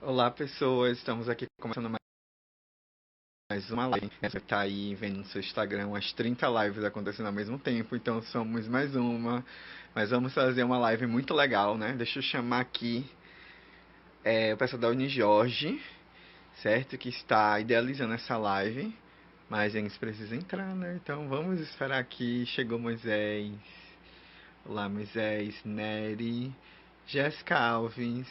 Olá, pessoas. Estamos aqui começando mais uma live. Você está aí vendo no seu Instagram umas 30 lives acontecendo ao mesmo tempo, então somos mais uma. Mas vamos fazer uma live muito legal, né? Deixa eu chamar aqui o pessoal da Unijorge, certo? Que está idealizando essa live. Mas eles precisam entrar, né? Então vamos esperar aqui. Chegou Moisés. Olá, Moisés, Nery, Jéssica Alves.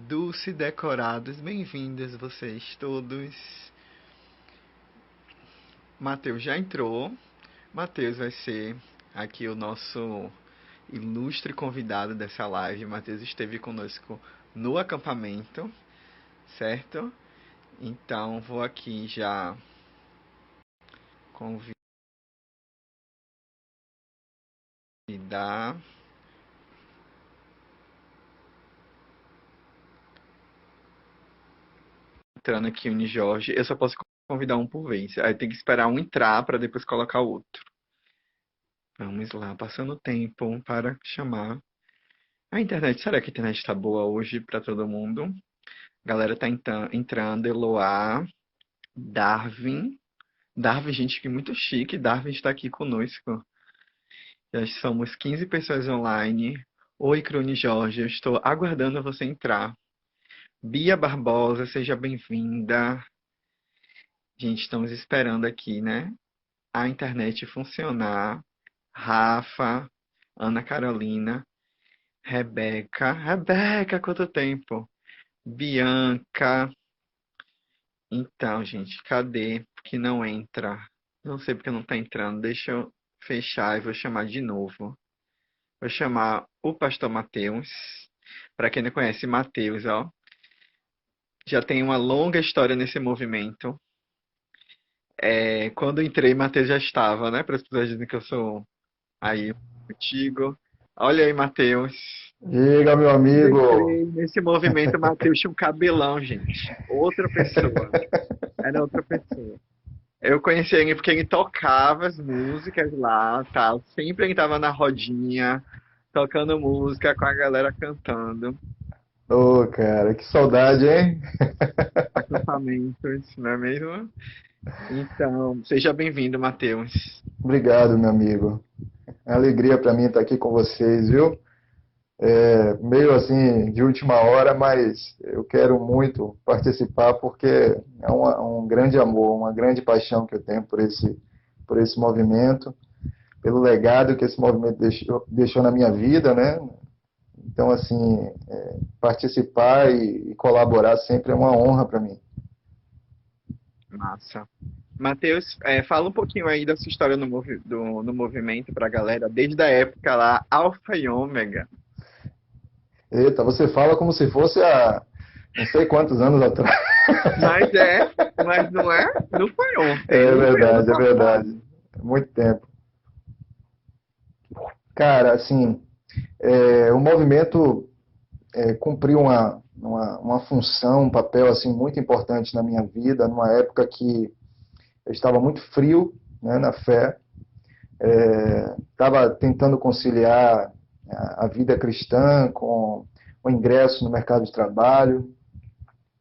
Dulce Decorados, bem-vindas vocês todos. Matheus já entrou. Matheus vai ser aqui o nosso ilustre convidado dessa live. Matheus esteve conosco no acampamento, certo? Então vou aqui já convidar. Entrando aqui o Jorge, eu só posso convidar um por vez. Aí tem que esperar um entrar para depois colocar o outro. Vamos lá, passando o tempo para chamar. A internet, será que a internet está boa hoje para todo mundo? A galera tá entrando, Eloá, Darwin. Darwin, gente, que muito chique. Darwin está aqui conosco. Já somos 15 pessoas online. Oi, Crone Jorge, eu estou aguardando você entrar. Bia Barbosa, seja bem-vinda. Gente, estamos esperando aqui, né? A internet funcionar. Rafa, Ana Carolina, Rebeca. Rebeca, quanto tempo? Bianca. Então, gente, cadê? Que não entra. Não sei porque não tá entrando. Deixa eu fechar e vou chamar de novo. Vou chamar o pastor Mateus. Para quem não conhece Mateus, ó, já tem uma longa história nesse movimento. Quando eu entrei, Mateus já estava, né? Para as pessoas dizem que eu sou aí antigo. Olha aí, Mateus. Diga, meu Quando eu amigo. entrei nesse movimento, Mateus tinha um cabelão, gente. Outra pessoa. Era outra pessoa. Eu conheci ele porque ele tocava as músicas lá, tal. Sempre ele tava na rodinha, tocando música com a galera cantando. Ô, cara, que saudade, hein? Acampamentos, não é mesmo? Então, seja bem-vindo, Matheus. Obrigado, meu amigo. É uma alegria para mim estar aqui com vocês, viu? Meio assim, de última hora, mas eu quero muito participar porque é um grande amor, uma grande paixão que eu tenho por esse movimento, pelo legado que esse movimento deixou na minha vida, né? Então, assim, participar e colaborar sempre é uma honra para mim. Massa. Matheus, fala um pouquinho aí da sua história no movimento pra galera, desde a época lá, Alfa e Ômega. Eita, você fala como se fosse há não sei quantos anos atrás. Mas mas não é? Não foi ontem, É não foi ano verdade, é passado. verdade. Muito tempo. Cara, assim, o movimento cumpriu uma função, um papel assim muito importante na minha vida, numa época que eu estava muito frio, né, na fé, estava tentando conciliar a vida cristã com o ingresso no mercado de trabalho,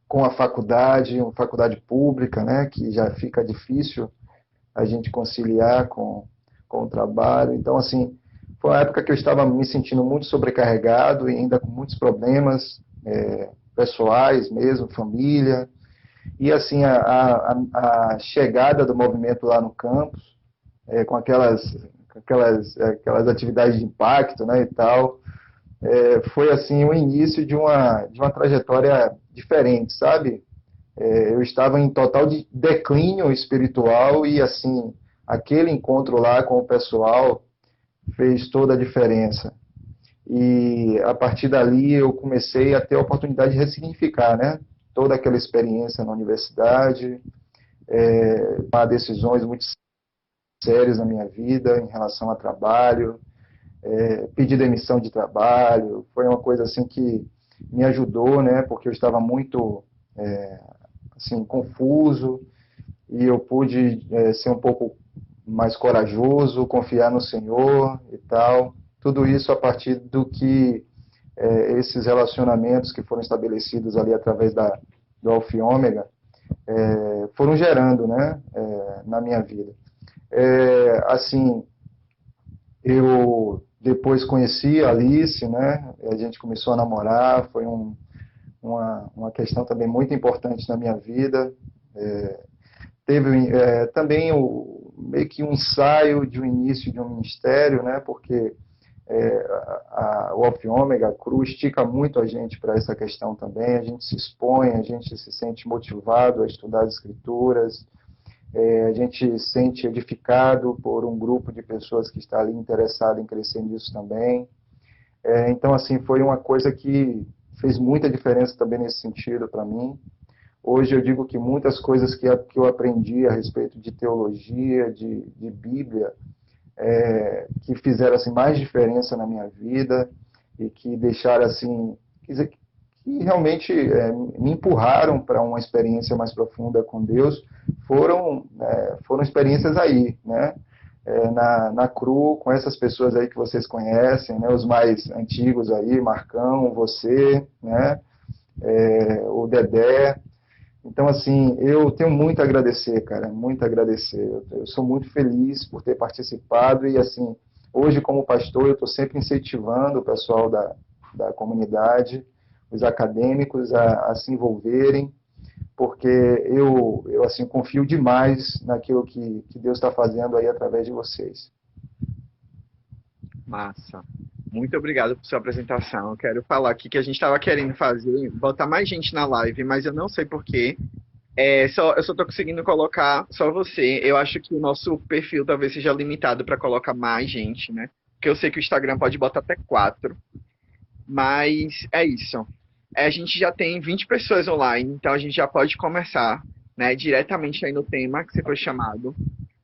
com a faculdade, uma faculdade pública, né, que já fica difícil a gente conciliar com o trabalho. Então, assim, foi uma época que eu estava me sentindo muito sobrecarregado e ainda com muitos problemas pessoais mesmo, família. E, assim, a chegada do movimento lá no campus, com aquelas atividades de impacto, né, e tal, foi, assim, o início de uma trajetória diferente, sabe? Eu estava em total declínio espiritual e, assim, aquele encontro lá com o pessoal fez toda a diferença. E a partir dali eu comecei a ter a oportunidade de ressignificar, né? Toda aquela experiência na universidade, tomar decisões muito sérias na minha vida em relação a trabalho, pedir demissão de trabalho. Foi uma coisa assim que me ajudou, né? Porque eu estava muito assim confuso e eu pude ser um pouco mais corajoso, confiar no Senhor e tal. Tudo isso a partir do que esses relacionamentos que foram estabelecidos ali através do Alfa e Ômega, foram gerando, né, na minha vida. Assim, eu depois conheci a Alice, né, a gente começou a namorar, foi uma questão também muito importante na minha vida. Teve também meio que um ensaio de um início de um ministério, né, porque o Alfa e Ômega, a cruz, estica muito a gente para essa questão também, a gente se expõe, a gente se sente motivado a estudar as Escrituras, a gente se sente edificado por um grupo de pessoas que está ali interessado em crescer nisso também. Então, assim, foi uma coisa que fez muita diferença também nesse sentido para mim. Hoje eu digo que muitas coisas que eu aprendi a respeito de teologia, de Bíblia, que fizeram assim, mais diferença na minha vida e que deixaram assim, que realmente me empurraram para uma experiência mais profunda com Deus, foram experiências aí, né? Na CRU, com essas pessoas aí que vocês conhecem, né? Os mais antigos aí, Marcão, você, né? O Dedé. Então, assim, eu tenho muito a agradecer, cara, muito a agradecer. Eu sou muito feliz por ter participado e, assim, hoje como pastor, eu estou sempre incentivando o pessoal da comunidade, os acadêmicos a se envolverem, porque eu assim, confio demais naquilo que Deus está fazendo aí através de vocês. Massa. Muito obrigado por sua apresentação. Eu quero falar aqui que a gente estava querendo fazer, botar mais gente na live, mas eu não sei por quê. Eu só tô conseguindo colocar só você. Eu acho que o nosso perfil talvez seja limitado para colocar mais gente, né? Porque eu sei que o Instagram pode botar até 4. Mas é isso. A gente já tem 20 pessoas online, então a gente já pode começar, né, diretamente aí no tema que você foi chamado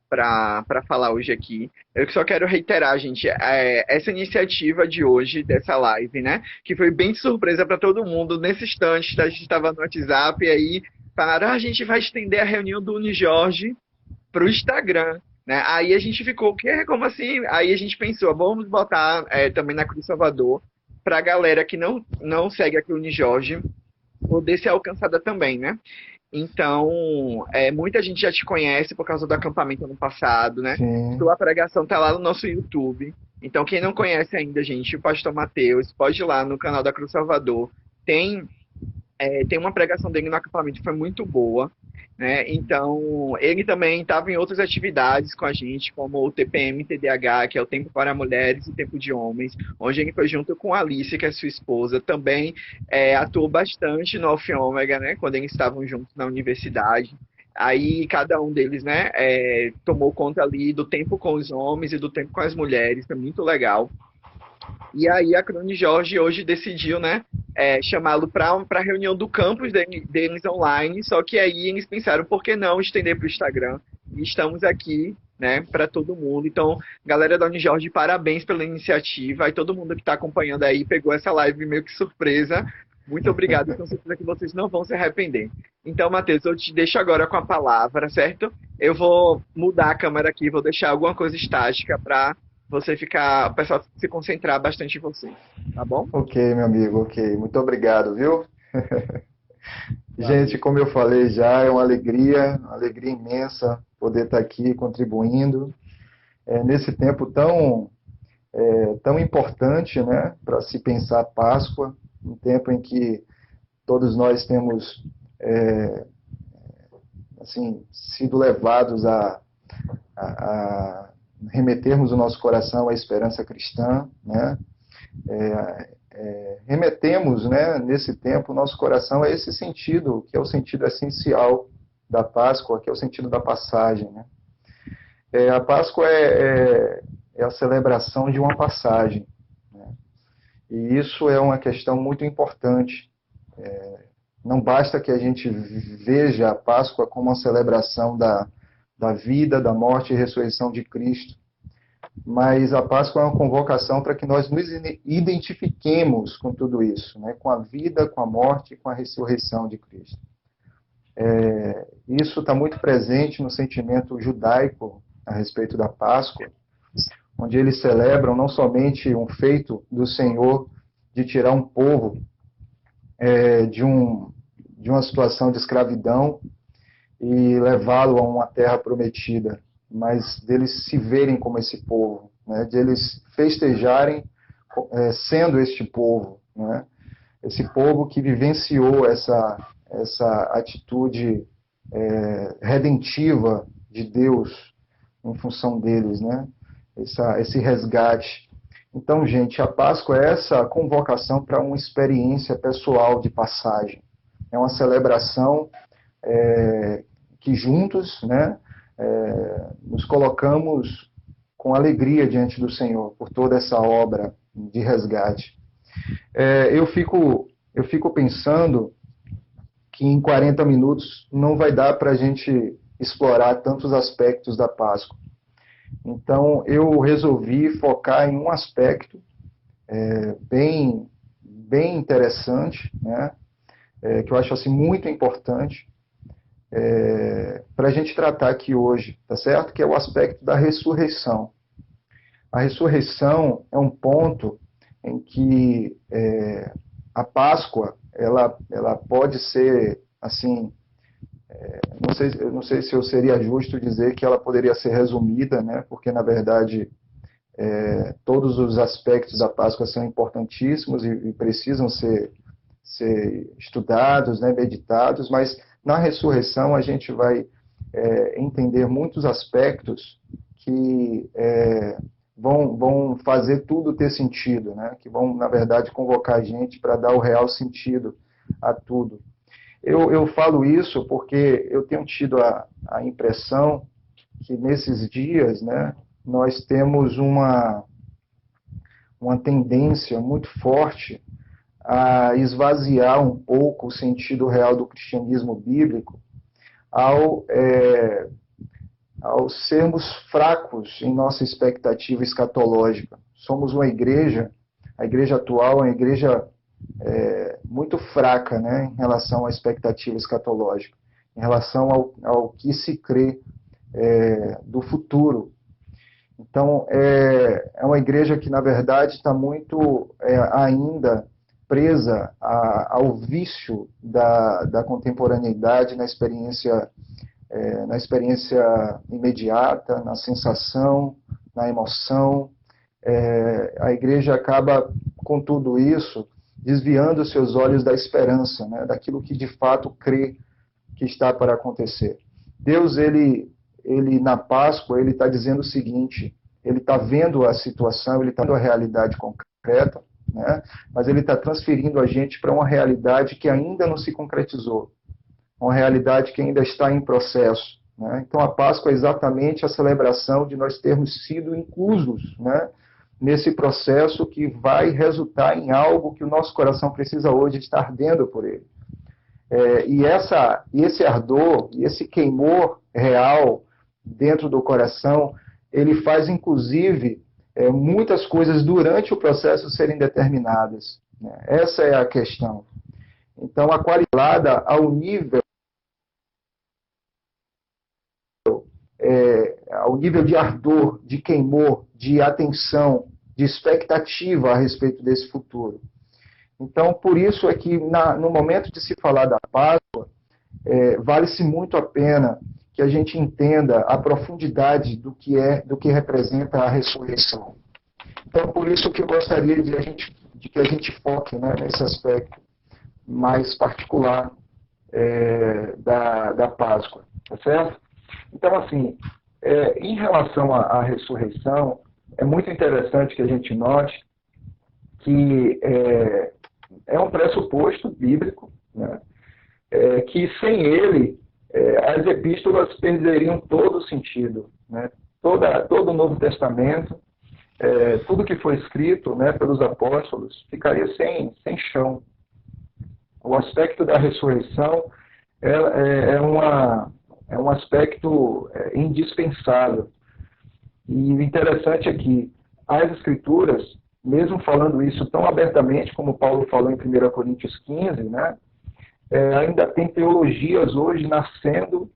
para falar hoje aqui. Eu só quero reiterar, gente, essa iniciativa de hoje, dessa live, né? Que foi bem de surpresa para todo mundo. Nesse instante, a gente estava no WhatsApp e aí falaram, a gente vai estender a reunião do Unijorge para o Instagram. Né? Aí a gente ficou, o quê? Como assim? Aí a gente pensou, vamos botar também na Cruz Salvador para a galera que não segue a Cruz Jorge poder ser alcançada também, né? Então, muita gente já te conhece por causa do acampamento ano passado, né? Sim. Sua pregação tá lá no nosso YouTube. Então, quem não conhece ainda, gente, o Pastor Mateus, pode ir lá no canal da Cruz Salvador. Tem uma pregação dele no acampamento que foi muito boa, né? Então, ele também estava em outras atividades com a gente, como o TPM TDH, que é o Tempo para Mulheres e Tempo de Homens, onde ele foi junto com a Alice, que é sua esposa, também atuou bastante no Alfa e Ômega, né? Quando eles estavam juntos na universidade. Aí cada um deles, né, tomou conta ali do tempo com os homens e do tempo com as mulheres, foi muito legal. E aí a Crone Jorge hoje decidiu, né, chamá-lo para a reunião do campus deles online, só que aí eles pensaram, por que não estender para o Instagram? E estamos aqui, né, para todo mundo. Então, galera da Unijorge, parabéns pela iniciativa. E todo mundo que está acompanhando aí pegou essa live meio que surpresa. Muito obrigado, tenho certeza que vocês não vão se arrepender. Então, Matheus, eu te deixo agora com a palavra, certo? Eu vou mudar a câmera aqui, vou deixar alguma coisa estática para o pessoal se concentrar bastante em você, tá bom? Ok, meu amigo, ok. Muito obrigado, viu? Gente, Valeu. como eu falei já, é uma alegria imensa poder estar aqui contribuindo nesse tempo tão importante, né, para se pensar a Páscoa, um tempo em que todos nós temos assim sido levados a remetermos o nosso coração à esperança cristã, né? Remetemos, né, nesse tempo o nosso coração a esse sentido, que é o sentido essencial da Páscoa, que é o sentido da passagem, né? A Páscoa é a celebração de uma passagem, né? E isso é uma questão muito importante. Não basta que a gente veja a Páscoa como uma celebração da vida, da morte e ressurreição de Cristo, mas a Páscoa é uma convocação para que nós nos identifiquemos com tudo isso, né? Com a vida, com a morte e com a ressurreição de Cristo. Isso está muito presente no sentimento judaico a respeito da Páscoa, onde eles celebram não somente um feito do Senhor de tirar um povo de uma situação de escravidão e levá-lo a uma terra prometida, mas deles se verem como esse povo, né? De eles festejarem sendo este povo, né? Esse povo que vivenciou essa atitude redentiva de Deus em função deles, né? Esse resgate. Então, gente, a Páscoa é essa convocação para uma experiência pessoal de passagem. É uma celebração que juntos, né, nos colocamos com alegria diante do Senhor por toda essa obra de resgate. Eu fico pensando que em 40 minutos não vai dar para a gente explorar tantos aspectos da Páscoa. Então, eu resolvi focar em um aspecto bem interessante, né, que eu acho assim, muito importante para a gente tratar aqui hoje, tá certo? Que é o aspecto da ressurreição. A ressurreição é um ponto em que a Páscoa ela pode ser assim, não sei se eu seria justo dizer que ela poderia ser resumida, né? Porque na verdade todos os aspectos da Páscoa são importantíssimos e precisam ser estudados, né, meditados, mas na ressurreição a gente vai entender muitos aspectos que vão fazer tudo ter sentido, né, que vão, na verdade, convocar a gente para dar o real sentido a tudo. Eu falo isso porque eu tenho tido a impressão que nesses dias, né, nós temos uma tendência muito forte a esvaziar um pouco o sentido real do cristianismo bíblico ao sermos fracos em nossa expectativa escatológica. Somos uma igreja, a igreja atual é uma igreja muito fraca, né, em relação à expectativa escatológica, em relação ao que se crê do futuro. Então, é uma igreja que, na verdade, está muito ainda presa ao vício da contemporaneidade na experiência imediata, na sensação, na emoção. A igreja acaba, com tudo isso, desviando seus olhos da esperança, né, daquilo que de fato crê que está para acontecer. Deus, ele na Páscoa, ele está dizendo o seguinte: ele está vendo a situação, ele está vendo a realidade concreta, né? Mas ele está transferindo a gente para uma realidade que ainda não se concretizou, uma realidade que ainda está em processo, né? Então a Páscoa é exatamente a celebração de nós termos sido inclusos, né, nesse processo que vai resultar em algo que o nosso coração precisa hoje estar ardendo por ele. E esse ardor, e esse queimor real dentro do coração, ele faz, inclusive, muitas coisas durante o processo serem determinadas, né? Essa é a questão. Então, a qualidade ao nível de ardor, de queimor, de atenção, de expectativa a respeito desse futuro. Então, por isso é que no momento de se falar da Páscoa, vale-se muito a pena que a gente entenda a profundidade do que representa a ressurreição. Então, por isso que eu gostaria de que a gente foque, né, nesse aspecto mais particular da Páscoa, tá certo? Então, assim, em relação à ressurreição, é muito interessante que a gente note que é um pressuposto bíblico, né, que sem ele as epístolas perderiam todo o sentido, né? Todo o Novo Testamento, tudo que foi escrito, né, pelos apóstolos, ficaria sem chão. O aspecto da ressurreição é um aspecto indispensável. E o interessante é que as Escrituras, mesmo falando isso tão abertamente como Paulo falou em 1 Coríntios 15, né, ainda tem teologias hoje nascendo,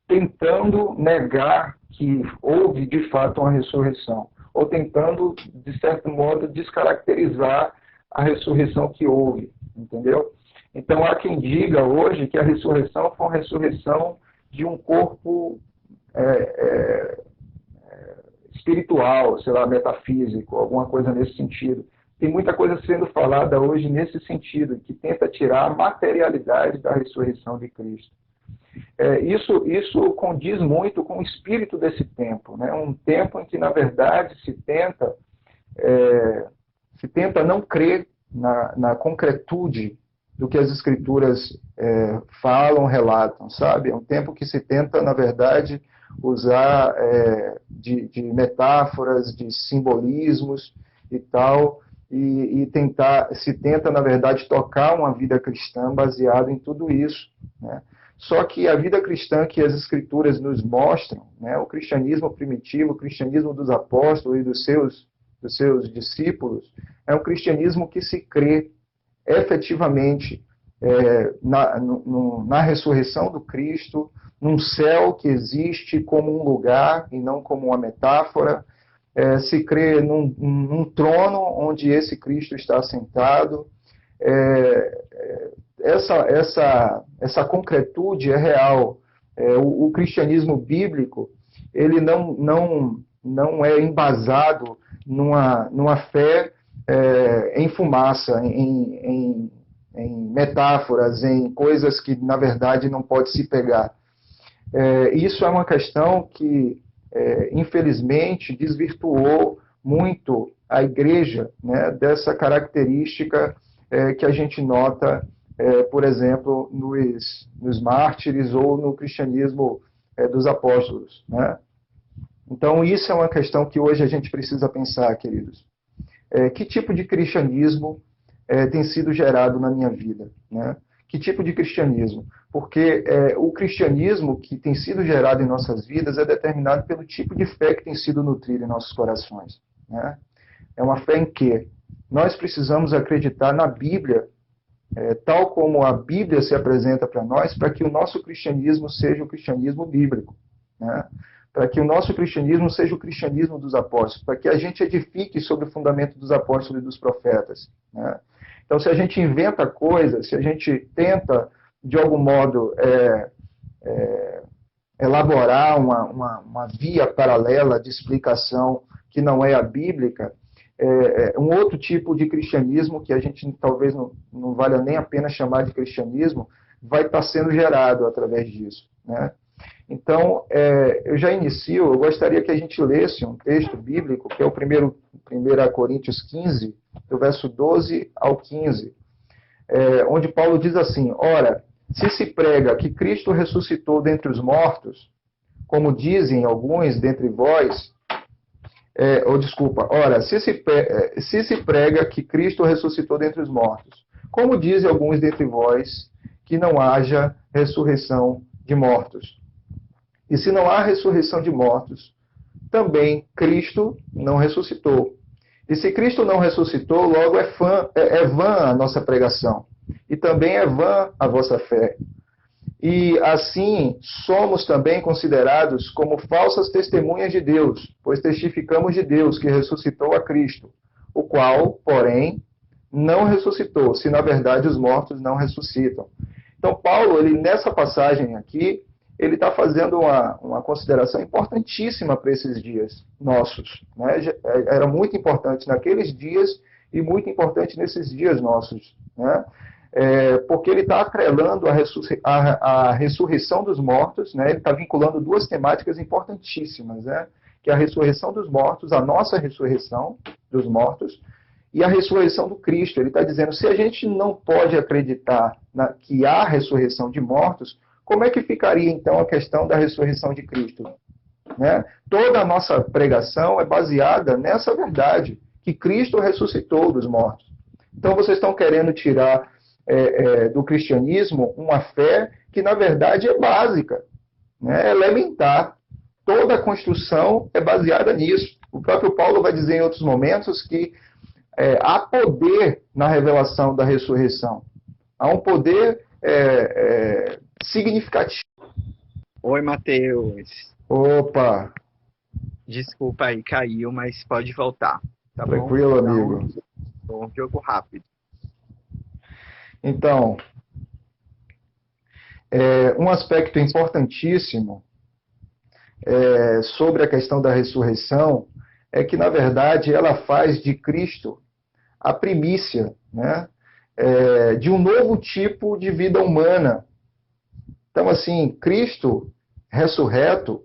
tentando negar que houve de fato uma ressurreição, ou tentando, de certo modo, descaracterizar a ressurreição que houve, entendeu? Então, há quem diga hoje que a ressurreição foi uma ressurreição de um corpo espiritual, sei lá, metafísico, alguma coisa nesse sentido. Tem muita coisa sendo falada hoje nesse sentido, que tenta tirar a materialidade da ressurreição de Cristo. Isso condiz muito com o espírito desse tempo, né? Um tempo em que, na verdade, se tenta não crer na concretude do que as Escrituras falam, relatam, sabe? É um tempo que se tenta, na verdade, usar de metáforas, de simbolismos e tal, e se tenta, na verdade, tocar uma vida cristã baseada em tudo isso, né? Só que a vida cristã que as Escrituras nos mostram, né, o cristianismo primitivo, o cristianismo dos apóstolos e dos seus discípulos, é um cristianismo que se crê efetivamente na ressurreição do Cristo, num céu que existe como um lugar e não como uma metáfora, se crê num trono onde esse Cristo está sentado. Essa concretude é real. O cristianismo bíblico, ele não é embasado numa fé em fumaça, em metáforas, em coisas que, na verdade, não pode se pegar. Isso é uma questão que, infelizmente, desvirtuou muito a igreja, né, dessa característica que a gente nota, por exemplo, nos mártires ou no cristianismo dos apóstolos, né? Então, isso é uma questão que hoje a gente precisa pensar, queridos. Que tipo de cristianismo tem sido gerado na minha vida, né? Que tipo de cristianismo? Porque o cristianismo que tem sido gerado em nossas vidas é determinado pelo tipo de fé que tem sido nutrida em nossos corações, né? É uma fé em que nós precisamos acreditar na Bíblia, tal como a Bíblia se apresenta para nós, para que o nosso cristianismo seja o cristianismo bíblico, né? Para que o nosso cristianismo seja o cristianismo dos apóstolos, para que a gente edifique sobre o fundamento dos apóstolos e dos profetas, né? Então, se a gente inventa coisas, se a gente tenta, de algum modo, elaborar uma via paralela de explicação que não é a bíblica, um outro tipo de cristianismo que a gente talvez não valha nem a pena chamar de cristianismo, vai estar sendo gerado através disso, né? Então, eu já inicio, eu gostaria que a gente lesse um texto bíblico, que é o 1 Coríntios 15, do verso 12 ao 15, onde Paulo diz assim: ora, se prega que Cristo ressuscitou dentre os mortos, como dizem alguns dentre vós, ora, se prega que Cristo ressuscitou dentre os mortos, como dizem alguns dentre vós, que não haja ressurreição de mortos. E se não há ressurreição de mortos, também Cristo não ressuscitou. E se Cristo não ressuscitou, logo é vã a nossa pregação. E também é vã a vossa fé. E assim somos também considerados como falsas testemunhas de Deus, pois testificamos de Deus que ressuscitou a Cristo, o qual, porém, não ressuscitou, se na verdade os mortos não ressuscitam. Então, Paulo, nessa passagem aqui, ele está fazendo uma consideração importantíssima para esses dias nossos, né? Era muito importante naqueles dias e muito importante nesses dias nossos, né? Porque ele está atrelando a ressurreição dos mortos, né? Ele está vinculando duas temáticas importantíssimas, né? Que é a ressurreição dos mortos, a nossa ressurreição dos mortos, e a ressurreição do Cristo. Ele está dizendo, se a gente não pode acreditar que há ressurreição de mortos, como é que ficaria, então, a questão da ressurreição de Cristo? Né? Toda a nossa pregação é baseada nessa verdade, que Cristo ressuscitou dos mortos. Então, vocês estão querendo tirar do cristianismo uma fé que, na verdade, é básica, né? É elementar. Toda a construção é baseada nisso. O próprio Paulo vai dizer em outros momentos que há poder na revelação da ressurreição. Há um poder significativo. Oi, Matheus. Opa! Desculpa aí, caiu, mas pode voltar. Tá Tranquilo, bom? amigo. Um jogo rápido. Então, um aspecto importantíssimo sobre a questão da ressurreição é que, na verdade, ela faz de Cristo a primícia, né, de um novo tipo de vida humana. Então, assim, Cristo ressurreto,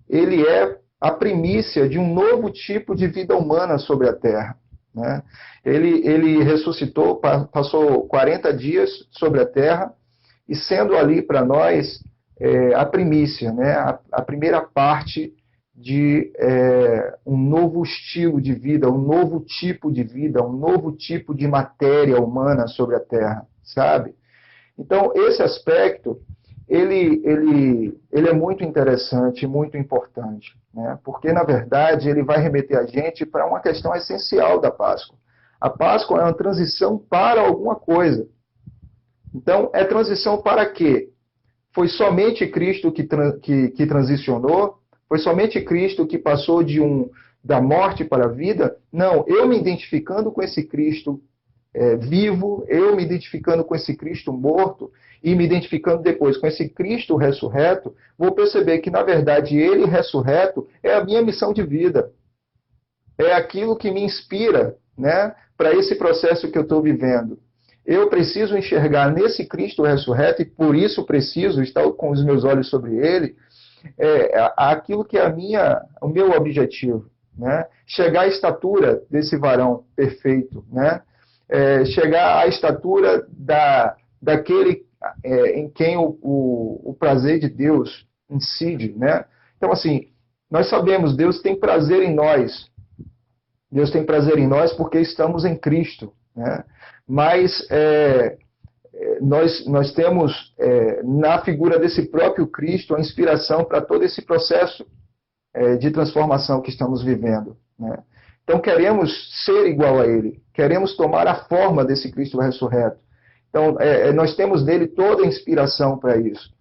ele é a primícia de um novo tipo de vida humana sobre a terra, né? Ele ressuscitou, passou 40 dias sobre a terra, e sendo ali para nós a primícia, né? A primeira parte de um novo estilo de vida, um novo tipo de vida, um novo tipo de matéria humana sobre a terra, sabe? Então, esse aspecto, ele é muito interessante, muito importante, né? Porque, na verdade, ele vai remeter a gente para uma questão essencial da Páscoa. A Páscoa é uma transição para alguma coisa. Então, é transição para quê? Foi somente Cristo que transicionou? Foi somente Cristo que passou da morte para a vida? Não, eu me identificando com esse Cristo vivo, eu me identificando com esse Cristo morto e me identificando depois com esse Cristo ressurreto, vou perceber que, na verdade, ele ressurreto é a minha missão de vida. É aquilo que me inspira, né, para esse processo que eu estou vivendo. Eu preciso enxergar nesse Cristo ressurreto, e por isso preciso estar com os meus olhos sobre ele, aquilo que é o meu objetivo, né? Chegar à estatura desse varão perfeito, né? Chegar à estatura daquele em quem o prazer de Deus incide, né? Então, assim, nós sabemos, Deus tem prazer em nós. Deus tem prazer em nós porque estamos em Cristo, né? Mas nós temos na figura desse próprio Cristo a inspiração para todo esse processo de transformação que estamos vivendo, né? Então queremos ser igual a Ele, queremos tomar a forma desse Cristo ressurreto. Então nós temos nele toda a inspiração para isso.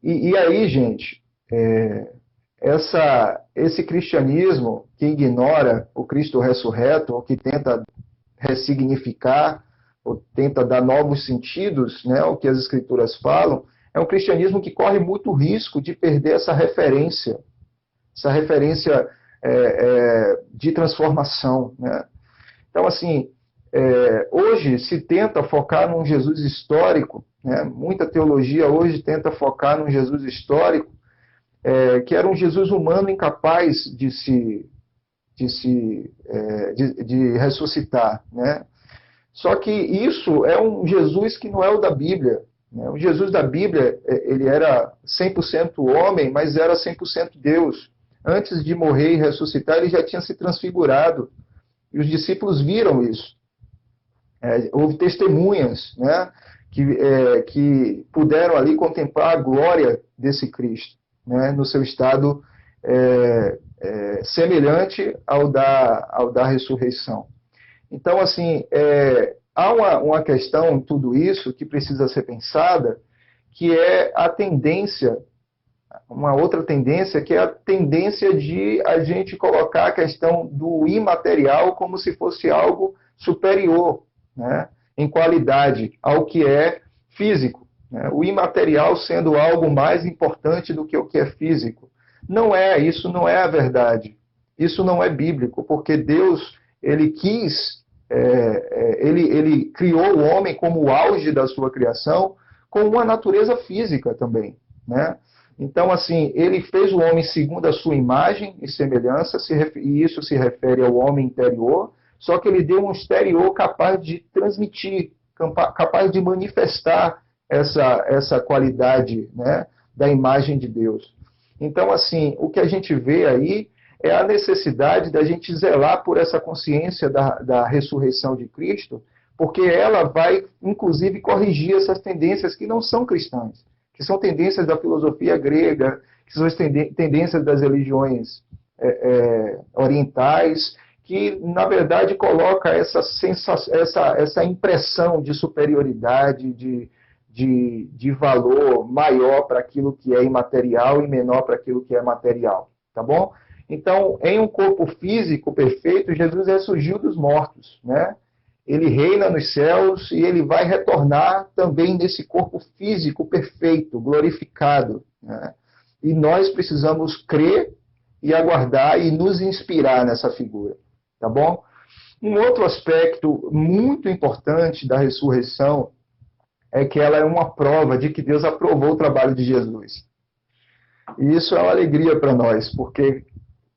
E aí, gente, esse cristianismo que ignora o Cristo ressurreto, ou que tenta ressignificar, ou tenta dar novos sentidos, né, ao que as Escrituras falam, é um cristianismo que corre muito risco de perder essa referência de transformação, né? Então, assim, hoje se tenta focar num Jesus histórico, né? Muita teologia hoje tenta focar num Jesus histórico, que era um Jesus humano incapaz de ressuscitar, né? Só que isso é um Jesus que não é o da Bíblia, né? O Jesus da Bíblia, ele era 100% homem, mas era 100% Deus. Antes de morrer e ressuscitar, ele já tinha se transfigurado. E os discípulos viram isso. Houve testemunhas, né, que puderam ali contemplar a glória desse Cristo, né, no seu estado semelhante ao da ressurreição. Então, assim, há uma questão em tudo isso que precisa ser pensada, que é a tendência, uma outra tendência, que é a tendência de a gente colocar a questão do imaterial como se fosse algo superior, né, em qualidade ao que é físico, né? O imaterial sendo algo mais importante do que o que é físico. Isso não é a verdade. Isso não é bíblico, porque Deus, ele quis, ele criou o homem como o auge da sua criação, com uma natureza física também, né? Então, assim, ele fez o homem segundo a sua imagem e semelhança, e isso se refere ao homem interior, só que ele deu um exterior capaz de transmitir, capaz de manifestar essa qualidade, né, da imagem de Deus. Então, assim, o que a gente vê aí é a necessidade da gente zelar por essa consciência da ressurreição de Cristo, porque ela vai, inclusive, corrigir essas tendências que não são cristãs, que são tendências da filosofia grega, que são as tendências das religiões orientais, que, na verdade, coloca essa impressão de superioridade, de valor maior para aquilo que é imaterial e menor para aquilo que é material, tá bom? Então, em um corpo físico perfeito, Jesus ressurgiu dos mortos, né? Ele reina nos céus e ele vai retornar também nesse corpo físico perfeito, glorificado, né? E nós precisamos crer e aguardar e nos inspirar nessa figura, tá bom? Um outro aspecto muito importante da ressurreição é que ela é uma prova de que Deus aprovou o trabalho de Jesus. E isso é uma alegria para nós, porque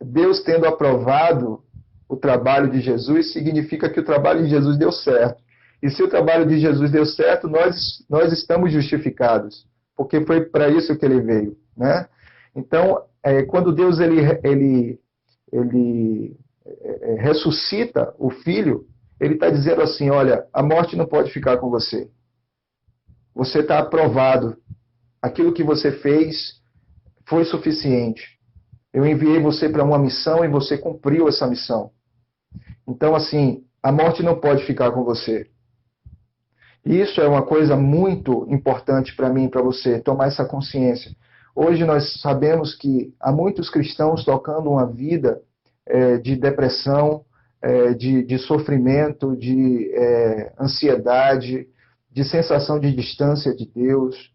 Deus tendo aprovado o trabalho de Jesus, significa que o trabalho de Jesus deu certo. E se o trabalho de Jesus deu certo, nós estamos justificados, porque foi para isso que ele veio, né? Então, quando Deus ressuscita o Filho, ele está dizendo assim, olha, a morte não pode ficar com você. Você está aprovado. Aquilo que você fez foi suficiente. Eu enviei você para uma missão e você cumpriu essa missão. Então, assim, a morte não pode ficar com você. E isso é uma coisa muito importante para mim e para você, tomar essa consciência. Hoje nós sabemos que há muitos cristãos tocando uma vida de depressão, de sofrimento, de ansiedade, de sensação de distância de Deus.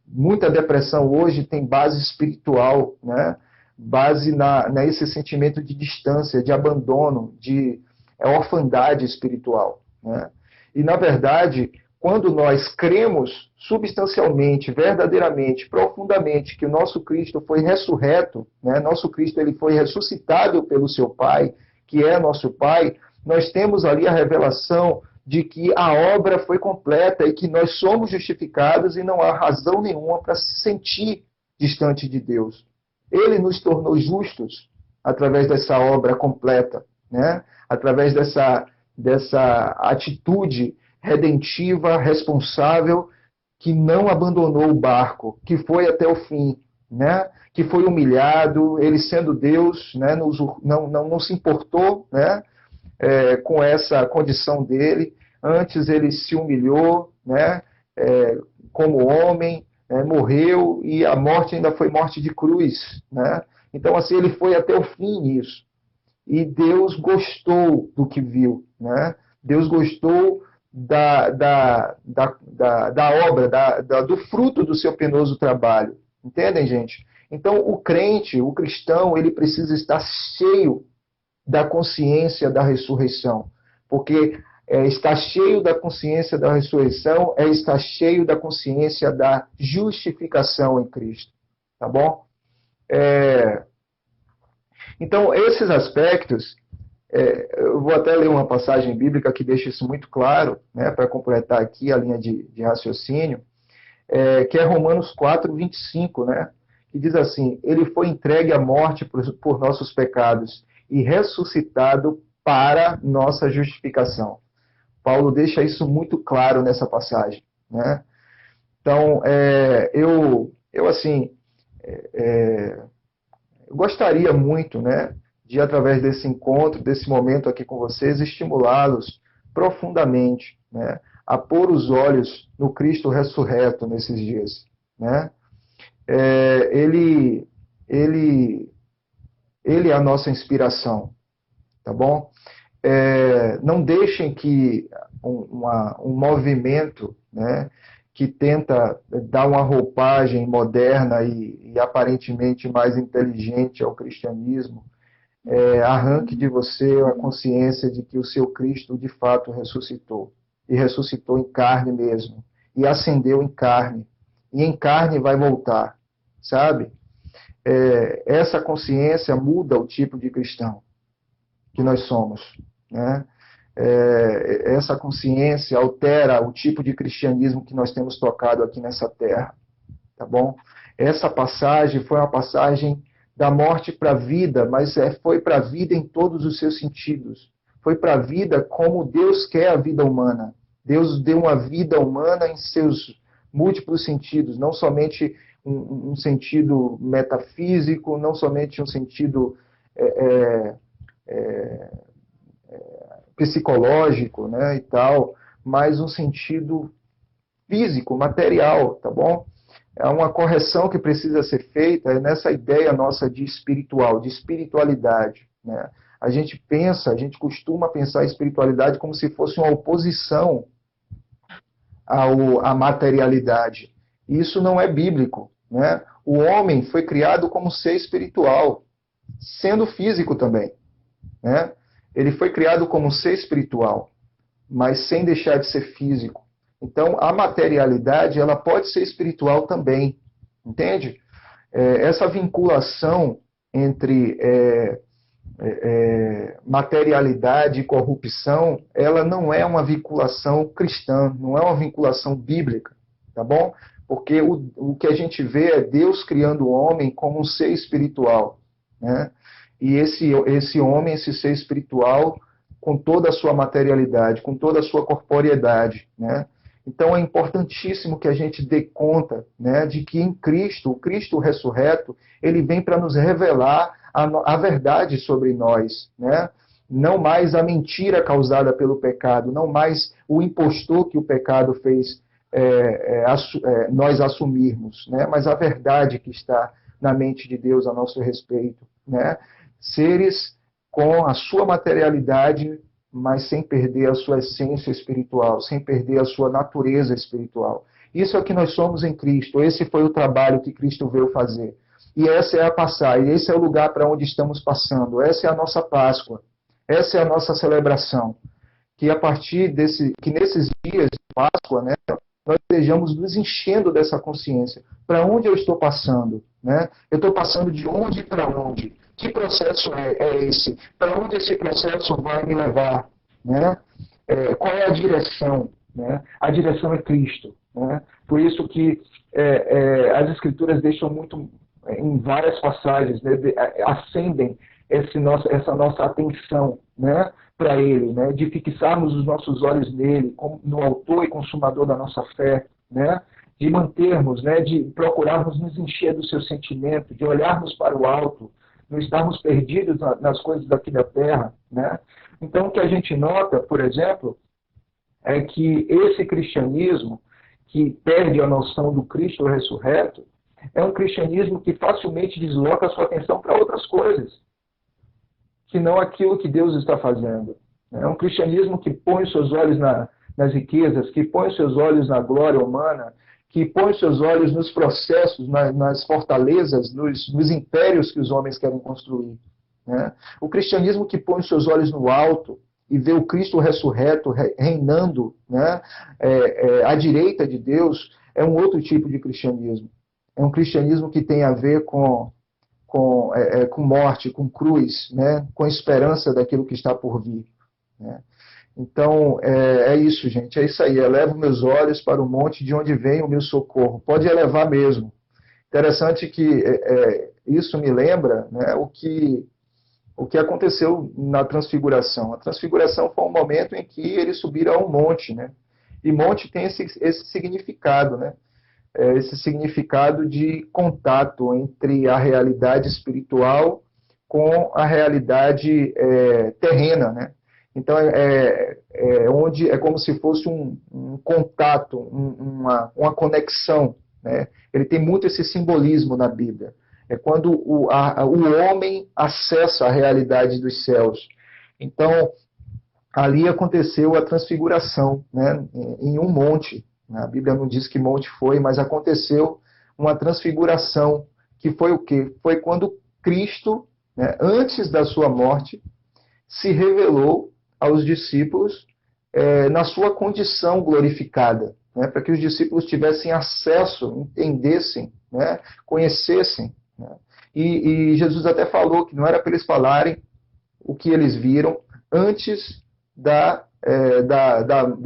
Muita depressão hoje tem base espiritual, né? Base nesse sentimento de distância, de abandono, de orfandade espiritual, né? E, na verdade, quando nós cremos substancialmente, verdadeiramente, profundamente, que o nosso Cristo foi ressurreto, né? Nosso Cristo ele foi ressuscitado pelo seu Pai, que é nosso Pai, nós temos ali a revelação de que a obra foi completa e que nós somos justificados e não há razão nenhuma para se sentir distante de Deus. Ele nos tornou justos através dessa obra completa, né? Através dessa atitude redentiva, responsável, que não abandonou o barco, que foi até o fim, né? Que foi humilhado, ele sendo Deus, né? Não se importou, né? Com essa condição dele. Antes ele se humilhou, né? Como homem, morreu, e a morte ainda foi morte de cruz, né? Então, assim, ele foi até o fim nisso. E Deus gostou do que viu, né? Deus gostou da obra, do fruto do seu penoso trabalho. Entendem, gente? Então, o crente, o cristão, ele precisa estar cheio da consciência da ressurreição. Porque estar cheio da consciência da ressurreição é estar cheio da consciência da justificação em Cristo. Tá bom? Então, esses aspectos, eu vou até ler uma passagem bíblica que deixa isso muito claro, né, para completar aqui a linha de raciocínio, que é Romanos 4, 25, né, que diz assim, ele foi entregue à morte por nossos pecados e ressuscitado para nossa justificação. Paulo deixa isso muito claro nessa passagem, né? Então, eu gostaria muito, né, de, através desse encontro, desse momento aqui com vocês, estimulá-los profundamente, né, a pôr os olhos no Cristo ressurreto nesses dias, né? Ele é a nossa inspiração, tá bom? Não deixem que um movimento, né, que tenta dar uma roupagem moderna e aparentemente mais inteligente ao cristianismo, arranque de você a consciência de que o seu Cristo de fato ressuscitou. E ressuscitou em carne mesmo. E ascendeu em carne. E em carne vai voltar. Sabe? Essa consciência muda o tipo de cristão que nós somos, né? Essa consciência altera o tipo de cristianismo que nós temos tocado aqui nessa terra, tá bom? Essa passagem foi uma passagem da morte para a vida, mas foi para a vida em todos os seus sentidos. Foi para a vida como Deus quer a vida humana. Deus deu uma vida humana em seus múltiplos sentidos, não somente um sentido metafísico, não somente um sentido psicológico, né, e tal, mas um sentido físico, material, tá bom? há uma correção que precisa ser feita nessa ideia nossa de espiritual, de espiritualidade, né? A gente costuma pensar a espiritualidade como se fosse uma oposição à materialidade. Isso não é bíblico, né? O homem foi criado como ser espiritual, sendo físico também, né? Ele foi criado como ser espiritual, mas sem deixar de ser físico. Então, a materialidade, ela pode ser espiritual também, entende? Essa vinculação entre materialidade e corrupção, ela não é uma vinculação cristã, não é uma vinculação bíblica, tá bom? Porque o que a gente vê é Deus criando o homem como um ser espiritual, né? E esse homem, esse ser espiritual, com toda a sua materialidade, com toda a sua corporeidade, né? Então é importantíssimo que a gente dê conta, né, de que em Cristo, o Cristo ressurreto, ele vem para nos revelar a verdade sobre nós, né? Não mais a mentira causada pelo pecado, não mais o impostor que o pecado fez nós assumirmos, né? Mas a verdade que está na mente de Deus a nosso respeito, né? Seres com a sua materialidade, mas sem perder a sua essência espiritual, sem perder a sua natureza espiritual. Isso é o que nós somos em Cristo. Esse foi o trabalho que Cristo veio fazer. E essa é a passagem, esse é o lugar para onde estamos passando. Essa é a nossa Páscoa. Essa é a nossa celebração. Que nesses dias de Páscoa, né, nós estejamos nos enchendo dessa consciência. Para onde eu estou passando? Né? Eu estou passando de onde para onde? Que processo é esse? Para onde esse processo vai me levar? Né? Qual é a direção? Né? A direção é Cristo. Né? Por isso que as Escrituras deixam muito, em várias passagens, né, acendem essa nossa atenção, né, para Ele, né, de fixarmos os nossos olhos nele, no autor e consumador da nossa fé, né, de mantermos, né, de procurarmos nos encher do seu sentimento, de olharmos para o alto, não estarmos perdidos nas coisas daqui da terra, né? Então, o que a gente nota, por exemplo, é que esse cristianismo que perde a noção do Cristo ressurreto é um cristianismo que facilmente desloca a sua atenção para outras coisas, que não aquilo que Deus está fazendo. É um cristianismo que põe os seus olhos nas riquezas, que põe os seus olhos na glória humana, que põe os seus olhos nos processos, nas fortalezas, nos impérios que os homens querem construir. Né? O cristianismo que põe os seus olhos no alto e vê o Cristo ressurreto reinando, né, à direita de Deus, é um outro tipo de cristianismo. É um cristianismo que tem a ver com morte, com cruz, né, com a esperança daquilo que está por vir. Né? Então, é isso, gente, é isso aí. Elevo meus olhos para o monte de onde vem o meu socorro. Pode elevar mesmo. Interessante que isso me lembra, né, o que aconteceu na Transfiguração. A Transfiguração foi um momento em que eles subiram a um monte, né? E monte tem esse significado, né? Esse significado de contato entre a realidade espiritual com a realidade terrena, né? Então, onde é como se fosse um contato, uma conexão, né? Ele tem muito esse simbolismo na Bíblia. É quando o homem acessa a realidade dos céus. Então, ali aconteceu a transfiguração, né? Em um monte. A Bíblia não diz que monte foi, mas aconteceu uma transfiguração, que foi o quê? Foi quando Cristo, né, antes da sua morte, se revelou aos discípulos na sua condição glorificada, né, para que os discípulos tivessem acesso, entendessem, né, conhecessem. Né. E Jesus até falou que não era para eles falarem o que eles viram antes da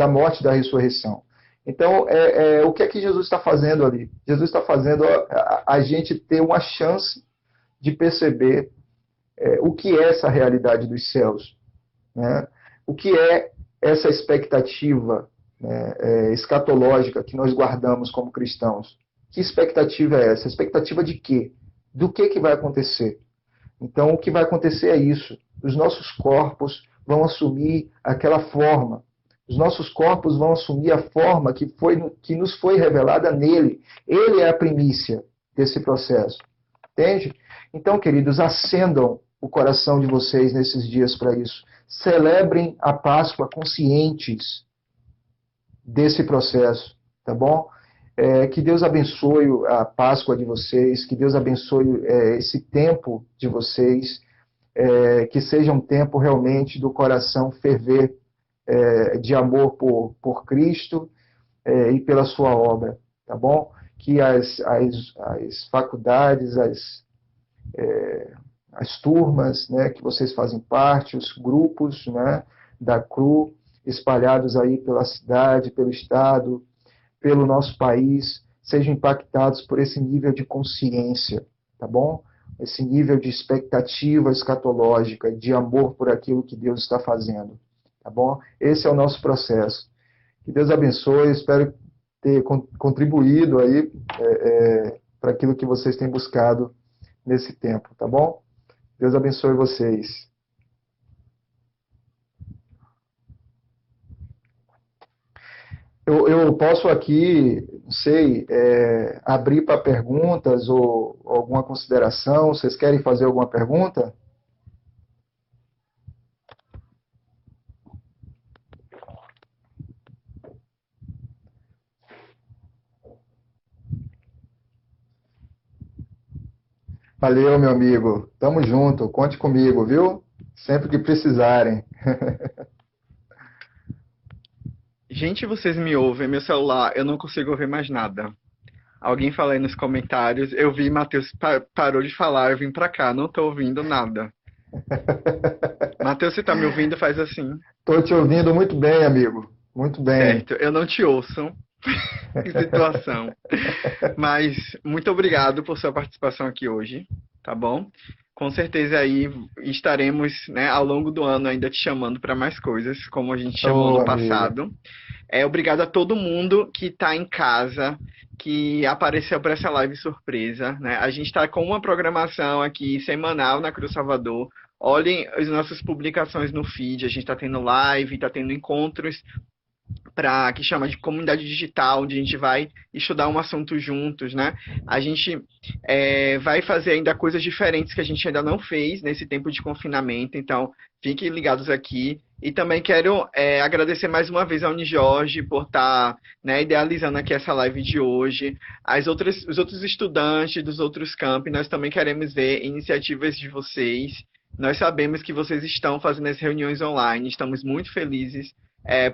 morte, da ressurreição. Então, o que é que Jesus está fazendo ali? Jesus está fazendo a gente ter uma chance de perceber o que é essa realidade dos céus, né? O que é essa expectativa, né, escatológica que nós guardamos como cristãos. Que expectativa é essa? Expectativa de quê? Do que vai acontecer? Então, o que vai acontecer é isso. Os nossos corpos vão assumir aquela forma Os nossos corpos vão assumir a forma que nos foi revelada nele. Ele é a primícia desse processo. Entende? Então, queridos, acendam o coração de vocês nesses dias para isso. Celebrem a Páscoa conscientes desse processo, tá bom? Que Deus abençoe a Páscoa de vocês, que Deus abençoe esse tempo de vocês, que seja um tempo realmente do coração ferver de amor por Cristo e pela sua obra, tá bom? Que as faculdades, as turmas, né, que vocês fazem parte, os grupos, né, da CRU, espalhados aí pela cidade, pelo estado, pelo nosso país, sejam impactados por esse nível de consciência, tá bom? Esse nível de expectativa escatológica, de amor por aquilo que Deus está fazendo, tá bom? Esse é o nosso processo. Que Deus abençoe, espero ter contribuído aí para aquilo que vocês têm buscado nesse tempo, tá bom? Deus abençoe vocês. Eu posso aqui, não sei, abrir para perguntas ou alguma consideração. Vocês querem fazer alguma pergunta? Valeu, meu amigo. Tamo junto. Conte comigo, viu? Sempre que precisarem. Gente, vocês me ouvem, meu celular, eu não consigo ouvir mais nada. Alguém fala aí nos comentários, eu vi Matheus parou de falar, eu vim pra cá, não tô ouvindo nada. Matheus, você tá me ouvindo? Faz assim. Estou te ouvindo muito bem, amigo. Muito bem. Certo, eu não te ouço. Que situação. Mas muito obrigado por sua participação aqui hoje, tá bom? Com certeza aí estaremos, né, ao longo do ano ainda te chamando para mais coisas, como a gente chamou Ô, no amigo. passado. Obrigado a todo mundo que está em casa, que apareceu para essa live surpresa, né? A gente está com uma programação aqui semanal na Cruz Salvador. Olhem as nossas publicações no feed, a gente está tendo live, está tendo encontros que chama de comunidade digital, onde a gente vai estudar um assunto juntos, né? A gente vai fazer ainda coisas diferentes que a gente ainda não fez nesse tempo de confinamento, então fiquem ligados aqui. E também quero agradecer mais uma vez ao Unijorge por estar, né, idealizando aqui essa live de hoje. Os outros estudantes dos outros campi, nós também queremos ver iniciativas de vocês. Nós sabemos que vocês estão fazendo as reuniões online, estamos muito felizes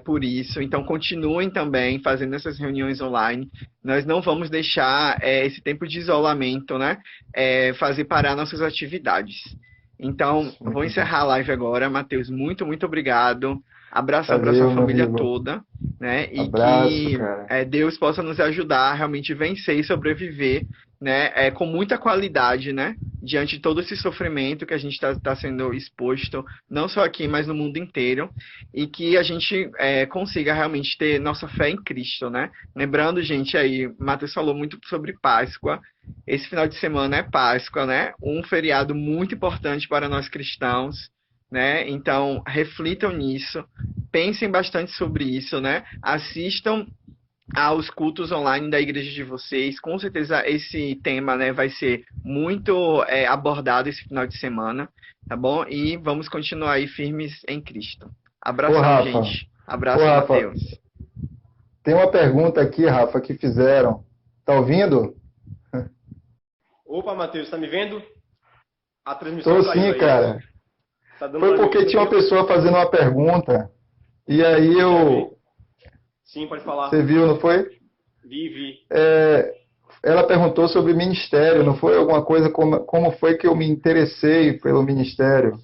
por isso. Então, continuem também fazendo essas reuniões online. Nós não vamos deixar esse tempo de isolamento, né, fazer parar nossas atividades. Então, eu vou Sim. encerrar a live agora. Matheus, muito, muito obrigado. Abração para sua Valeu, meu família amigo. toda, né? E Abraço, que cara. Deus possa nos ajudar a realmente vencer e sobreviver, né? Com muita qualidade, né? Diante de todo esse sofrimento que a gente está sendo exposto, não só aqui, mas no mundo inteiro, e que a gente consiga realmente ter nossa fé em Cristo, né? Lembrando, gente, aí, Matheus falou muito sobre Páscoa. Esse final de semana é Páscoa, né? Um feriado muito importante para nós cristãos, né? Então, reflitam nisso, pensem bastante sobre isso, né? Assistam aos cultos online da igreja de vocês. Com certeza esse tema, né, vai ser muito abordado esse final de semana, tá bom? E vamos continuar aí firmes em Cristo. Ô, Abração, Rafa. gente. Ô, Abraço, Rafa. Matheus. Tem uma pergunta aqui, Rafa, que fizeram. Tá ouvindo? Opa, Matheus, tá me vendo? A Tô transmissão caiu sim, aí. cara. Tá dando Foi pra me porque ouvir no tinha uma meu? pessoa fazendo uma pergunta. E aí Deixa eu ver. eu. Sim, pode falar. Você viu, não foi? Vi. É, ela perguntou sobre ministério, não foi? Alguma coisa como foi que eu me interessei pelo ministério.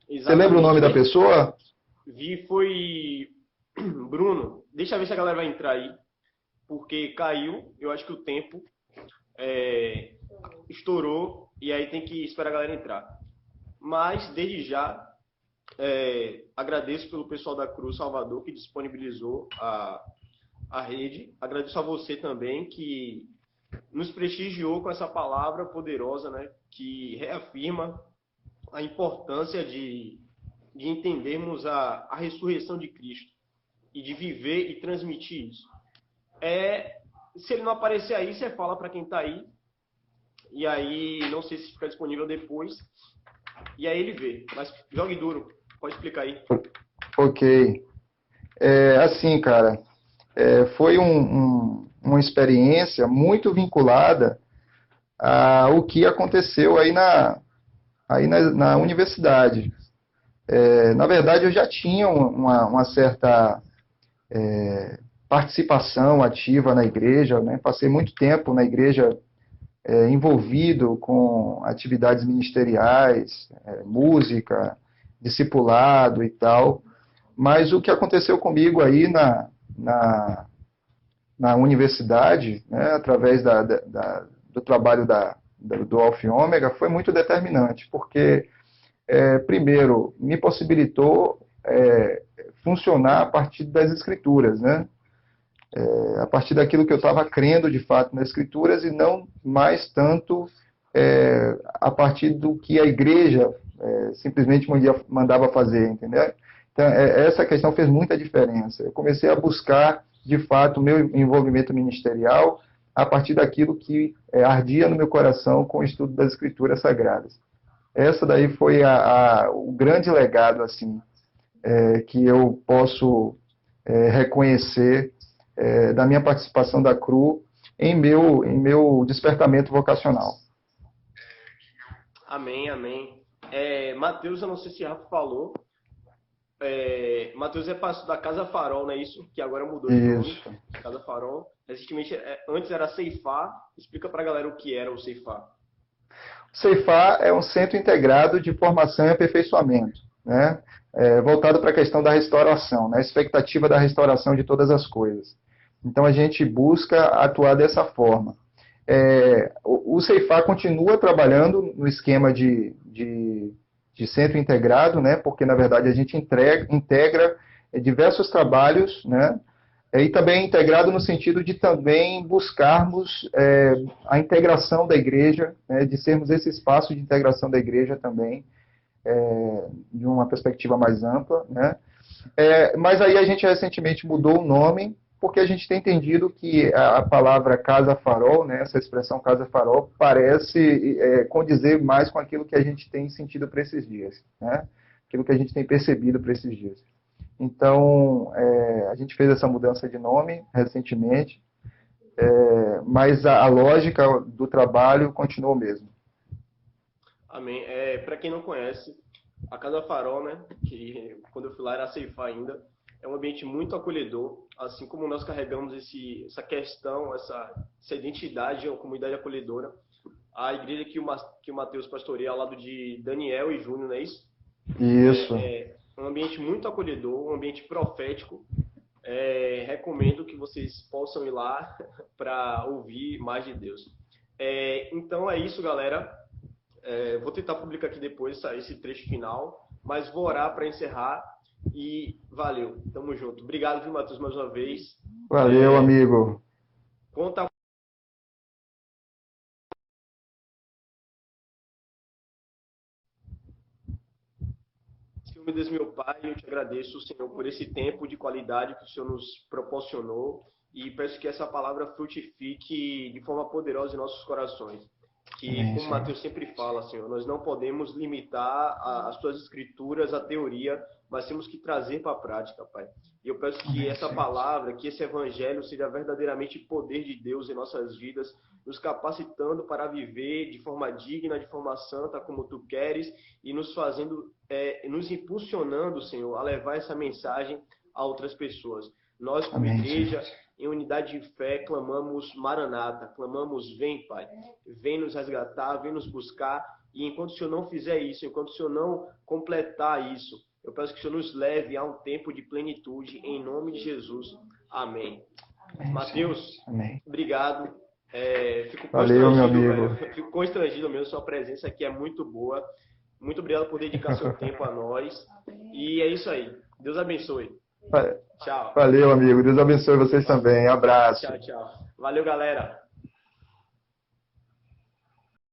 Você lembra o Exatamente. nome da pessoa? Foi Bruno. Deixa eu ver se a galera vai entrar aí. Porque caiu, eu acho que o tempo é, estourou e aí tem que esperar a galera entrar. Mas, desde já, agradeço pelo pessoal da Cruz Salvador que disponibilizou a rede. Agradeço a você também que nos prestigiou com essa palavra poderosa, né, que reafirma a importância de entendermos a ressurreição de Cristo. e de viver e transmitir isso. Se ele não aparecer aí, você fala para quem está aí, e aí não sei se fica disponível depois, e aí ele vê. Mas jogue duro, pode explicar aí. Ok. Assim, cara, foi uma experiência muito vinculada ao que aconteceu na universidade. Na verdade, eu já tinha uma certa participação ativa na igreja, né? Passei muito tempo na igreja envolvido com atividades ministeriais, música, discipulado e tal. Mas o que aconteceu comigo aí na universidade, né, através do trabalho do Alfa e Ômega, foi muito determinante, porque, primeiro, me possibilitou funcionar a partir das Escrituras, né? A partir daquilo que eu estava crendo de fato nas Escrituras e não mais tanto a partir do que a igreja simplesmente mandava fazer, entendeu? Então, essa questão fez muita diferença. Eu comecei a buscar, de fato, o meu envolvimento ministerial a partir daquilo que ardia no meu coração com o estudo das Escrituras Sagradas. Essa daí foi o grande legado, assim, que eu posso reconhecer da minha participação da CRU em meu despertamento vocacional. Amém, amém. Mateus, eu não sei se Rafa falou, Mateus é pastor da Casa Farol, não é isso? Que agora mudou de nome. Casa Farol. Recentemente, antes era Ceifar. Explica pra galera o que era o Ceifar. O Ceifar é um centro integrado de formação e aperfeiçoamento, né? Voltado para a questão da restauração, né? A expectativa da restauração de todas as coisas. Então, a gente busca atuar dessa forma. O Ceifar continua trabalhando no esquema de centro integrado, né? Porque, na verdade, a gente integra diversos trabalhos, né? E também integrado no sentido de também buscarmos a integração da igreja, né? De sermos esse espaço de integração da igreja também, de uma perspectiva mais ampla, né? Mas aí a gente recentemente mudou o nome, porque a gente tem entendido que a palavra Casa Farol, né, essa expressão Casa Farol, parece condizer mais com aquilo que a gente tem sentido para esses dias, né? Aquilo que a gente tem percebido para esses dias. Então, a gente fez essa mudança de nome recentemente, mas a lógica do trabalho continuou mesmo. Amém. Para quem não conhece, a Casa Farol, né, que quando eu fui lá era Ceifar ainda, é um ambiente muito acolhedor, assim como nós carregamos essa questão, essa identidade, uma comunidade acolhedora. A igreja que o Mateus pastoreia ao lado de Daniel e Júnior, não é isso? Isso. É um ambiente muito acolhedor, um ambiente profético. Recomendo que vocês possam ir lá para ouvir mais de Deus. Então é isso, galera. Vou tentar publicar aqui depois esse trecho final, mas vou orar para encerrar. E valeu, tamo junto. Obrigado, viu, Matheus, mais uma vez. Valeu, amigo. Conta. Senhor, meu Deus, meu Pai, eu te agradeço, Senhor, por esse tempo de qualidade que o Senhor nos proporcionou e peço que essa palavra frutifique de forma poderosa em nossos corações. Que, como Mateus sempre fala, Senhor, nós não podemos limitar as tuas escrituras à teoria, mas temos que trazer para a prática, Pai. E eu peço que essa palavra, que esse evangelho seja verdadeiramente poder de Deus em nossas vidas, nos capacitando para viver de forma digna, de forma santa, como Tu queres, e nos fazendo, nos impulsionando, Senhor, a levar essa mensagem a outras pessoas. Nós, como igreja, em unidade de fé, clamamos Maranata, clamamos vem, Pai, vem nos resgatar, vem nos buscar, e enquanto o Senhor não fizer isso, enquanto o Senhor não completar isso, eu peço que o Senhor nos leve a um tempo de plenitude, em nome de Jesus. Amém. Mateus, obrigado. Fico Valeu, meu amigo. velho. Fico constrangido mesmo, sua presença aqui é muito boa. Muito obrigado por dedicar seu tempo a nós. E é isso aí. Deus abençoe. Tchau. Valeu, amigo. Deus abençoe vocês também. Abraço. Tchau, tchau. Valeu, galera.